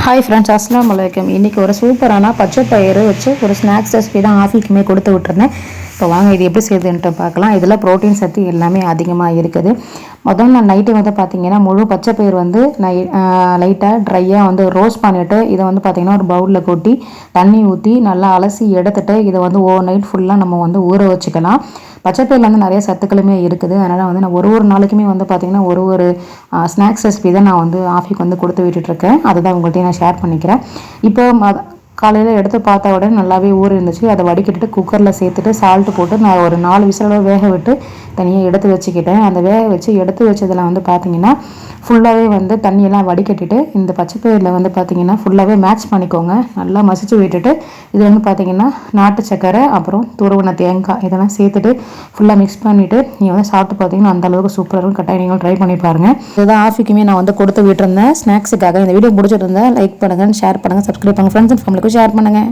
Hi friends, அஸ்ஸலாமு அலைக்கும். இன்றைக்கி ஒரு சூப்பரான பச்சை பயிறு வச்சு ஒரு ஸ்நாக்ஸ் ரெசிபி தான் ஆஃபீக்குமே கொடுத்து விட்டுருந்தேன். இப்போ வாங்க இது எப்படி செய்யுதுன்ட்டு பார்க்கலாம். இதில் ப்ரோட்டீன் சத்து எல்லாமே அதிகமாக இருக்குது. முதல்ல நான் நைட்டு பார்த்திங்கன்னா முழு பச்சை பயிர் லைட்டாக ட்ரையாக ரோஸ்ட் பண்ணிவிட்டு இதை பார்த்திங்கன்னா ஒரு பவுலில் கொட்டி தண்ணி ஊற்றி நல்லா அலசி எடுத்துகிட்டு இதை ஓவர் நைட் ஃபுல்லாக நம்ம ஊற வச்சுக்கலாம். பச்சைப்பயிரில் நிறைய சத்துக்களுமே இருக்குது. அதனால் நான் ஒரு நாளைக்குமே பார்த்திங்கன்னா ஒரு ஸ்நாக்ஸ் ரெசிபி தான் நான் ஆஃபீக்கு கொடுத்து விட்டுட்ருக்கேன். அதை தான் உங்கள்கிட்ட நான் ஷேர் பண்ணிக்கிறேன். இப்போ காலையில் எடுத்து பார்த்தா உடனே நல்லாவே ஊறி இருந்துச்சு. அதை வடிகட்டிட்டு குக்கரில் சேர்த்துட்டு சால்ட்டு போட்டு நான் ஒரு 4 விசிலோட வேக விட்டு தனியாக எடுத்து வச்சுக்கிட்டேன். அந்த வேக வச்சு எடுத்து வச்சதில் பார்த்திங்கன்னா ஃபுல்லாகவே தண்ணியெல்லாம் வடிகட்டிட்டு இந்த பச்சைப்பயிரில் பார்த்திங்கன்னா ஃபுல்லாகவே மேட்ச் பண்ணிக்கோங்க. நல்லா மசிச்சு விட்டுட்டு இது பார்த்திங்கன்னா நாட்டு சக்கரை அப்புறம் துருவன தேங்காய் இதெல்லாம் சேர்த்துட்டு ஃபுல்லாக மிக்ஸ் பண்ணிவிட்டு நீங்கள் சாப்பிட்டு பார்த்திங்கன்னா அந்தளவுக்கு சூப்பராக இருக்கும். கட்டாயம் நீங்கள் ட்ரை பண்ணி பாருங்கள். இதுதான் ஆஃபீக்குமே நான் கொடுத்து விட்டுருந்தேன் ஸ்நாக்ஸுக்காக. இந்த வீடியோ பிடிச்சிருந்தேன் லைக் பண்ணுங்கள், ஷேர் பண்ணுங்கள், சப்ஸ்கிரைப் பண்ணுங்கள், ஃப்ரெண்ட்ஸ் அண்ட் ஃபேமிலிக்கும் ஷேர் பண்ணுங்கள்.